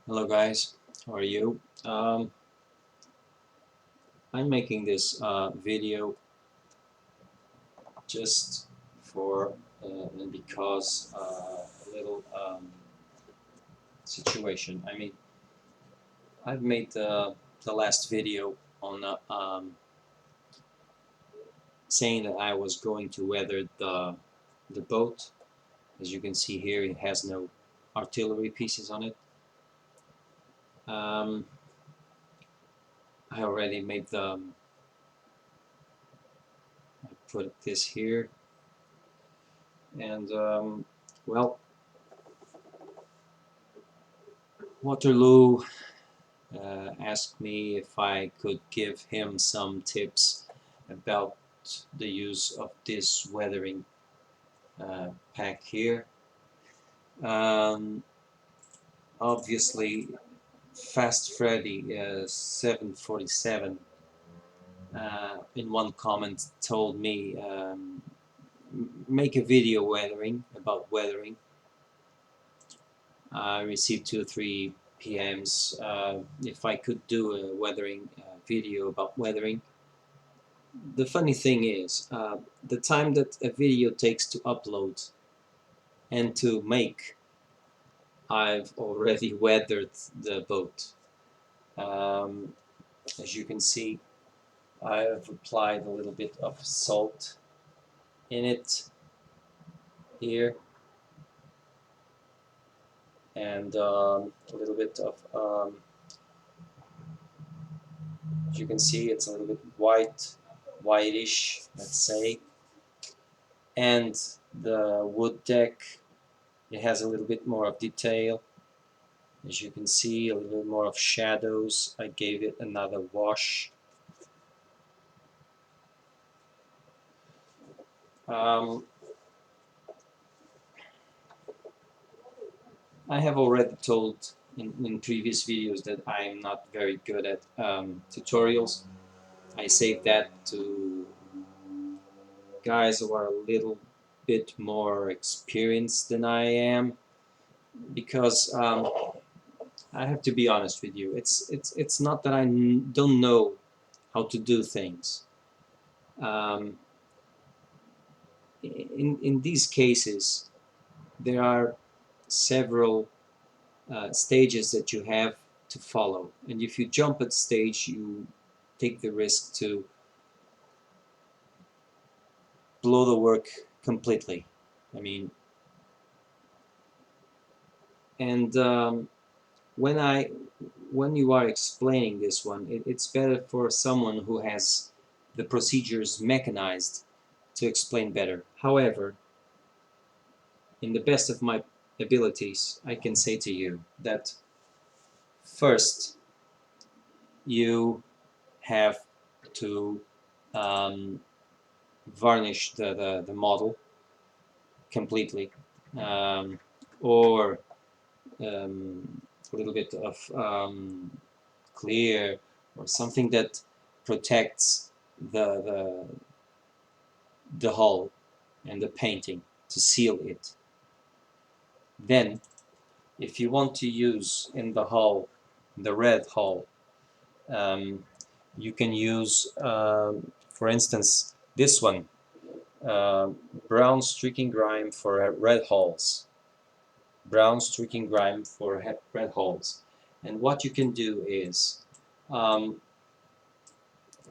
Hello guys, how are you? I'm making this video just for and because a little situation. I mean, I've made the last video on saying that I was going to weather the boat. As you can see here, it has no artillery pieces on it. I already made I put this here, and well, Waterloo asked me if I could give him some tips about the use of this weathering pack here. Obviously, Fast Freddy 747 in one comment told me make a video about weathering. I received 2 or 3 PMs if I could do a weathering video about weathering. The funny thing is, the time that a video takes to upload and to make, I've already weathered the boat. As you can see, I've applied a little bit of salt in it here, and a little bit of, as you can see, it's a little bit whitish, let's say. And the wood deck, it has a little bit more of detail. As you can see, a little bit more of shadows. I gave it another wash. I have already told in previous videos that I'm not very good at tutorials. I save that to guys who are a little bit more experienced than I am, because I have to be honest with you. It's not that I don't know how to do things. In these cases, there are several stages that you have to follow, and if you jump at stage, you take the risk to blow the work completely. I mean, and when you are explaining this one, it's better for someone who has the procedures mechanized to explain better. However, in the best of my abilities, I can say to you that first you have to varnish the model completely, or a little bit of clear or something that protects the hull and the painting to seal it. Then, if you want to use in the hull, the red hull, you can use, for instance, this one, brown streaking grime for red hulls. Brown streaking grime for red hulls. And what you can do is,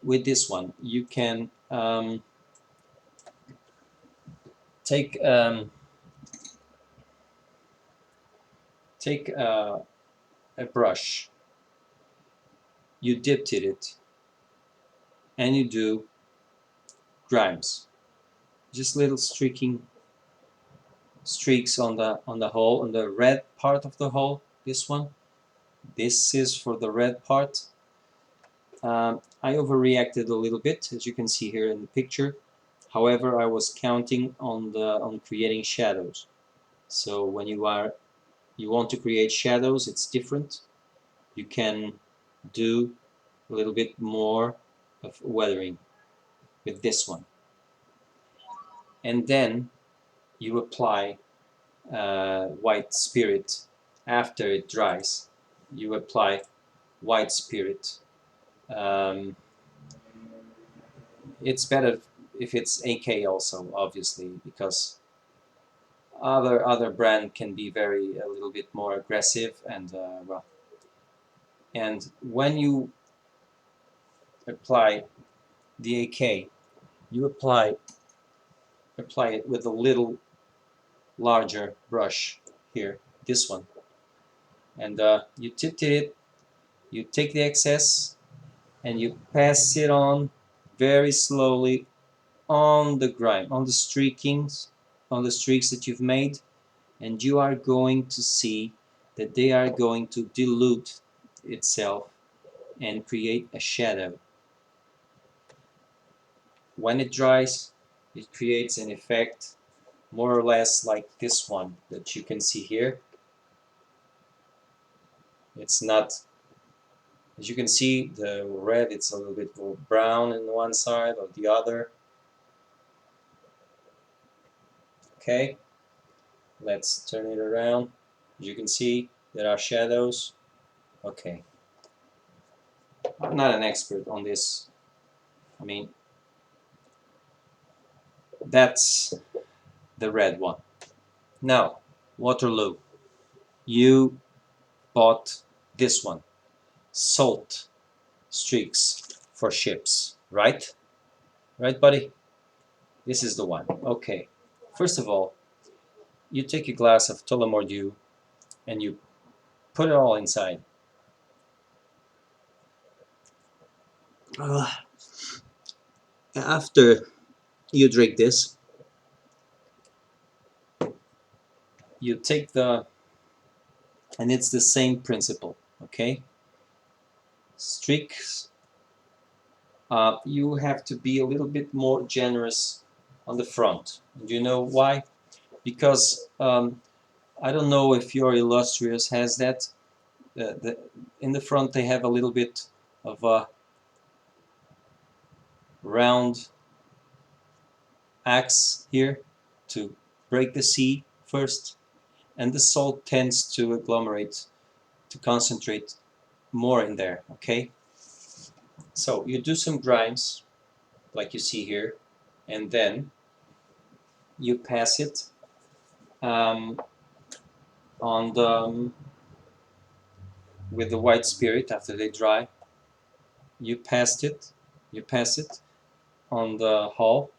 with this one, you can take a brush, you dip it, and you do grimes, just little streaks on the hull, on the red part of the hull. This one, this is for the red part. I overreacted a little bit, as you can see here in the picture. However, I was counting on creating shadows. So when you want to create shadows, it's different. You can do a little bit more of weathering with this one, and then you apply white spirit after it dries. you apply white spirit. It's better if it's AK also, obviously, because other brand can be a little bit more aggressive, and well, and when you apply the AK, you apply it with a little larger brush here, this one, and you tip it, you take the excess and you pass it on very slowly on the grime, on the streakings, on the streaks that you've made, and you are going to see that they are going to dilute itself and create a shadow. When it dries, it creates an effect more or less like this one that you can see here. It's not, as you can see, the red, it's a little bit more brown on one side or the other. Okay, let's turn it around. As you can see, there are shadows. Okay, I'm not an expert on this. I mean, that's the red one. Now, Waterloo, you bought this one, salt streaks for ships, right? Right, buddy? This is the one. Okay. First of all, you take a glass of Tullamore and you put it all inside. After you drink this, you take and it's the same principle, okay? Streaks, you have to be a little bit more generous on the front. Do you know why? Because I don't know if your Illustrious has that. In the front they have a little bit of a round axe here to break the sea first, and the salt tends to agglomerate, to concentrate more in there, okay? So you do some grimes, like you see here, and then you pass it on the with the white spirit after they dry. You pass it on the hull,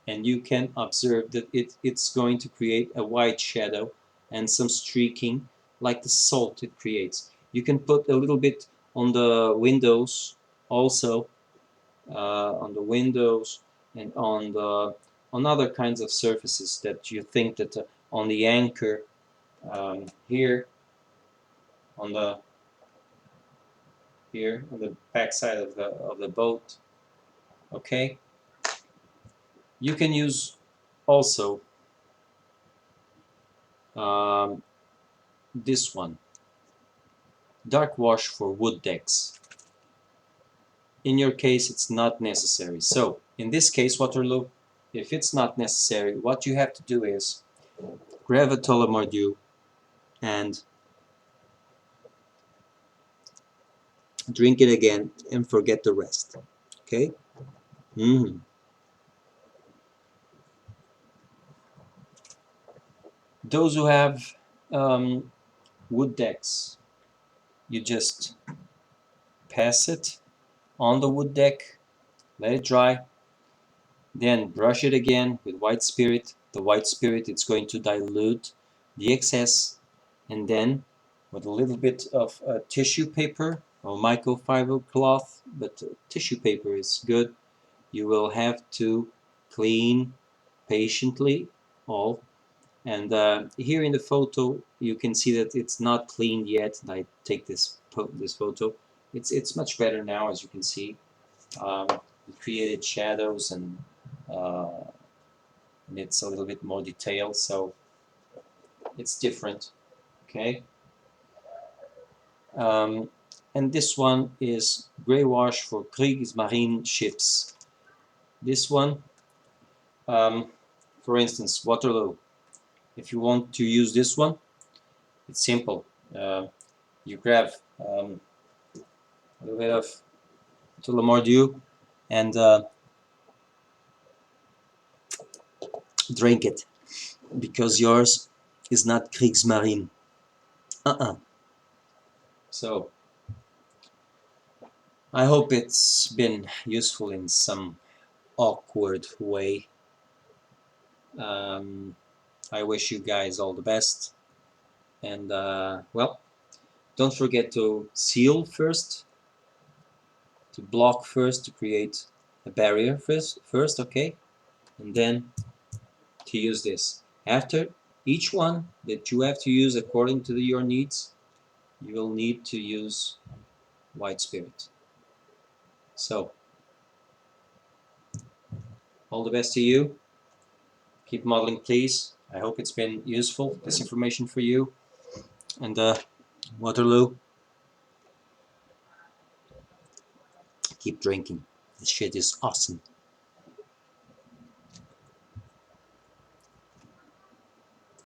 and you can observe that it's going to create a white shadow and some streaking like the salt it creates. You can put a little bit on the windows also, on the windows and on other kinds of surfaces that you think that on the anchor here on the back side of the boat. Okay, you can use also this one, dark wash for wood decks. In your case, it's not necessary. So in this case, Waterloo, if it's not necessary, what you have to do is grab a Tullamore and drink it again and forget the rest. Okay? Those who have wood decks, you just pass it on the wood deck, let it dry, then brush it again with white spirit. The white spirit, it's going to dilute the excess, and then with a little bit of tissue paper or microfiber cloth, but tissue paper is good, you will have to clean patiently all. And here in the photo you can see that it's not cleaned yet. I take this photo. It's much better now, as you can see. We created shadows and it's a little bit more detailed, so it's different. Okay. And this one is gray wash for Kriegsmarine ships. This one, for instance, Waterloo. If you want to use this one, it's simple. You grab a little bit of Tullamore and drink it, because yours is not Kriegsmarine. So I hope it's been useful in some awkward way. I wish you guys all the best, and well, don't forget to seal first, to block first, to create a barrier first, okay, and then to use this. After each one that you have to use according to your needs, you will need to use White Spirit. So all the best to you. Keep modeling, please. I hope it's been useful, this information for you. And Waterloo, keep drinking. This shit is awesome.